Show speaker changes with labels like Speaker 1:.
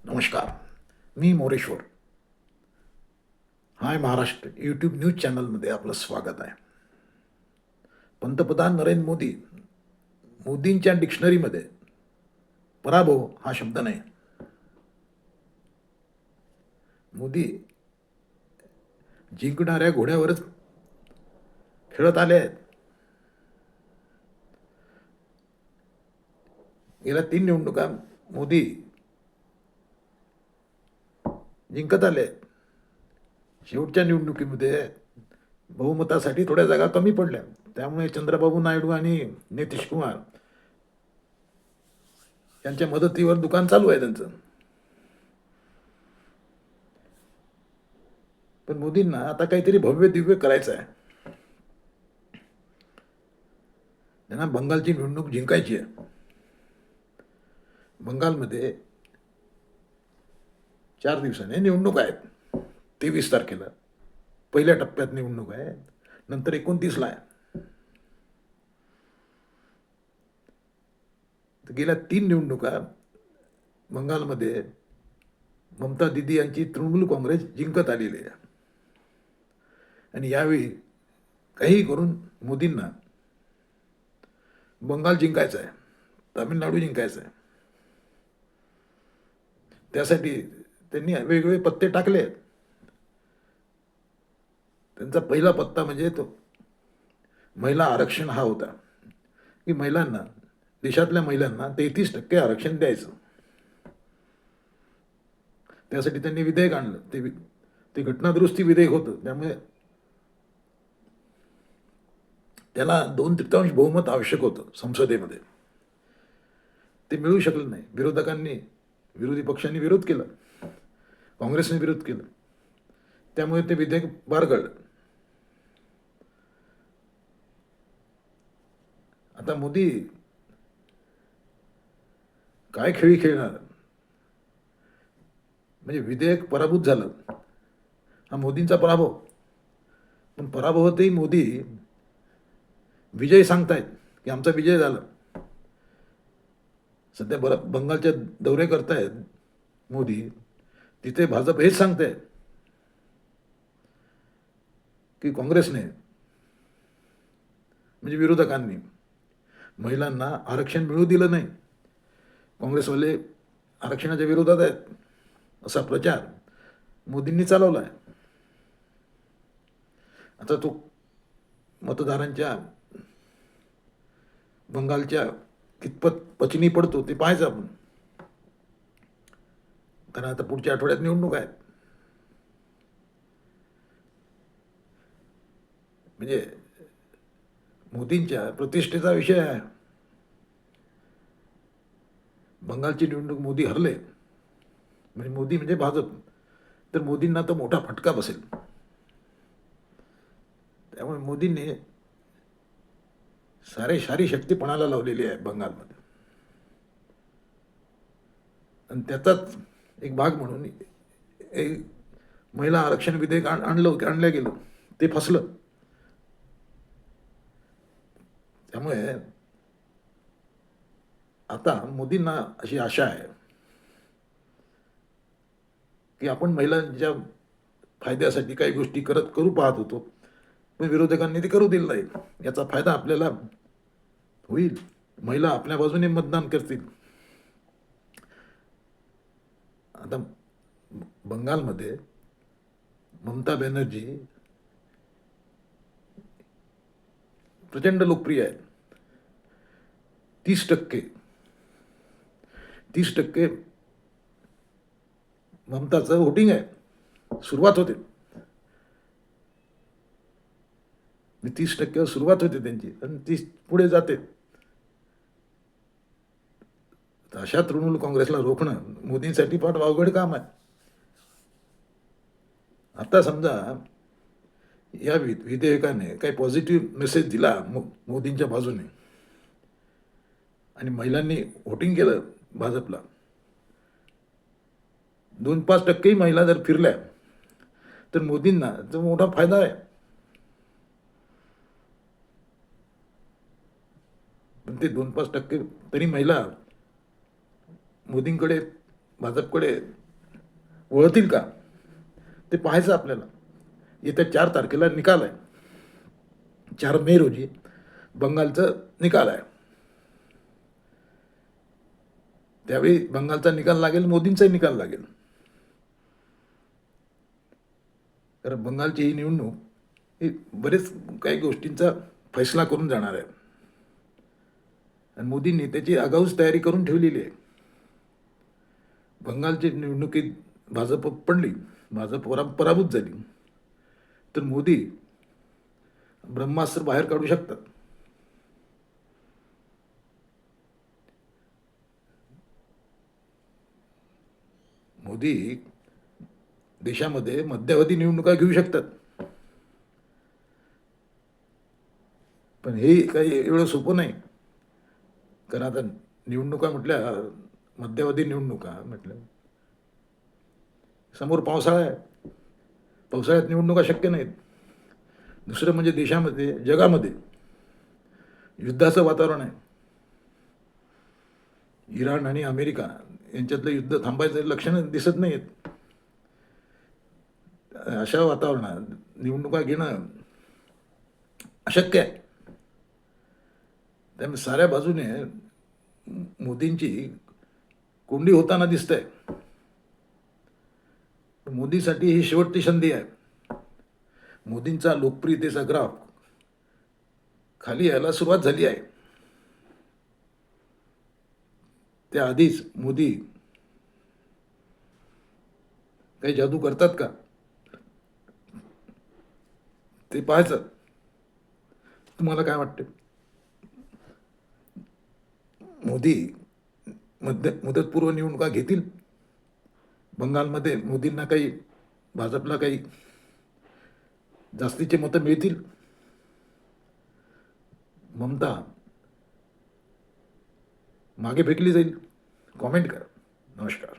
Speaker 1: नमस्कार. मी मोरेश्वर. हाय Maharashtra YouTube news चॅनलमध्ये आपलं स्वागत आहे. पंतप्रधान नरेंद्र मोदींच्या डिक्शनरीमध्ये पराभव हा शब्द नाही. मोदी जिंकणाऱ्या घोड्यावरच खेळत आले आहेत. गेल्या 3 निवडणुका मोदी जिंकत आले. शेवटच्या निवडणुकीमध्ये बहुमतासाठी थोड्या जागा कमी पडल्या. त्यामुळे चंद्रबाबू नायडू आणि नितीश कुमार यांच्या मदतीवर दुकान चालू आहे त्यांचं. पण मोदींना आता काहीतरी भव्य दिव्य करायचं आहे. त्यांना बंगालची निवडणूक जिंकायची आहे. बंगालमध्ये 4 दिवसांनी निवडणूक आहेत. 23 तारखेला पहिल्या टप्प्यात निवडणूक आहे, नंतर 29ला आहे. गेल्या 3 निवडणुका बंगालमध्ये ममता दीदी यांची तृणमूल काँग्रेस जिंकत आलेली आहे. आणि यावेळी काही करून मोदींना बंगाल जिंकायचं आहे, तामिळनाडू जिंकायचं आहे. त्यासाठी त्यांनी वेगवेगळे पत्ते टाकले. त्यांचा पहिला पत्ता म्हणजे तो महिला आरक्षण हा होता की महिलांना, देशातल्या महिलांना 33% आरक्षण द्यायचं. त्यासाठी त्यांनी विधेयक आणलं. ते घटनादुरुस्ती विधेयक होतं. त्यामुळे त्याला 2/3 बहुमत आवश्यक होतं संसदेमध्ये. ते मिळू शकलं नाही. विरोधी पक्षांनी विरोध केला, काँग्रेसने विरोध केला. त्यामुळे ते विधेयक बारगळलं. आता मोदी काय खेळी खेळणार? म्हणजे विधेयक पराभूत झालं, हा मोदींचा पराभव. पण पराभवातही मोदी विजय सांगतायत की आमचा विजय झाला. सध्या बंगालच्या दौरे करतायत मोदी. तिथे भाजप हेच सांगते की काँग्रेसने, म्हणजे विरोधकांनी, महिलांना आरक्षण मिळू दिलं नाही. काँग्रेसवाले आरक्षणाच्या विरोधात आहेत असा प्रचार मोदींनी चालवला आहे. आता तो मतदारांच्या, बंगालच्या कितपत पचनी पडतो ते पाहायचं आपण. कारण आता पुढच्या आठवड्यात निवडणूक आहे. म्हणजे मोदींच्या प्रतिष्ठेचा विषय आहे. बंगालची निवडणूक मोदी हरले म्हणजे मोदी म्हणजे भाजप, तर मोदींना तो मोठा फटका बसेल. त्यामुळे मोदींनी सारी शक्ती पणाला लावलेली आहे बंगालमध्ये. आणि त्याचाच एक भाग म्हणून एक महिला आरक्षण विधेयक आणलं गेलं. ते फसलं. त्यामुळे आता मोदींना अशी आशा आहे की आपण महिलांच्या फायद्यासाठी काही गोष्टी करू पाहत होतो, पण विरोधकांनी ते करू दिलं नाही. याचा फायदा आपल्याला होईल. महिला आपल्या बाजूने मतदान करतील. आता बंगालमध्ये ममता बॅनर्जी प्रचंड लोकप्रिय आहेत. 30% ममताचं वोटिंग आहे. सुरुवात होते 30% सुरुवात होते त्यांची, आणि ती पुढे जाते. अशा तृणमूल काँग्रेसला रोखणं मोदींसाठी फार अवघड काम आहे. आता समजा या विधेयकाने काही पॉझिटिव्ह मेसेज दिला मोदींच्या बाजूने, आणि महिलांनी व्होटिंग केलं भाजपला, 2-5% महिला जर फिरल्या तर मोदींना तो मोठा फायदा आहे. पण ते 2-5% तरी महिला मोदींकडे भाजपकडे वळतील का ते पाहायचं आपल्याला. येत्या 4 तारखेला निकाल आहे. 4 मे रोजी बंगालचा निकाल आहे. त्यावेळी बंगालचा निकाल लागेल, मोदींचाही निकाल लागेल. कारण बंगालची ही निवडणूक ही बरेच काही गोष्टींचा फैसला करून जाणार आहे आणि मोदींनी त्याची आगाऊच तयारी करून ठेवलेली आहे. बंगालची निवडणुकीत भाजप पडली, भाजप पराभूत झाली, तर मोदी ब्रह्मास्त्र बाहेर काढू शकतात. मोदी देशामध्ये मध्यावधी निवडणुका घेऊ शकतात. पण हे काही एवढं सोपं नाही. कारण आता निवडणुका म्हटल्या, मध्यावधी निवडणुका म्हटल्या, समोर पावसाळा आहे. पावसाळ्यात निवडणुका शक्य नाहीत. दुसरं म्हणजे देशामध्ये, जगामध्ये युद्धाचं वातावरण आहे. इराण आणि अमेरिका यांच्यातलं युद्ध थांबायचं लक्षणं दिसत नाहीत. अशा वातावरणात निवडणुका घेणं अशक्य आहे. त्यामुळे साऱ्या बाजूने मोदींची कोंडी होताना दिसतंय. मोदीसाठी ही शेवटची संधी आहे. मोदींचा लोकप्रियतेचा ग्राफ खाली यायला सुरुवात झाली आहे. त्याआधीच मोदी काही जादू करतात का ते पाहायचं. तुम्हाला काय वाटते? मोदी मुदतपूर्व निवडणुका घेतील? बंगालमध्ये मोदींना काही, भाजपला काही जास्तीचे मतं मिळतील? ममता मागे फेकली जाईल? कॉमेंट करा. नमस्कार.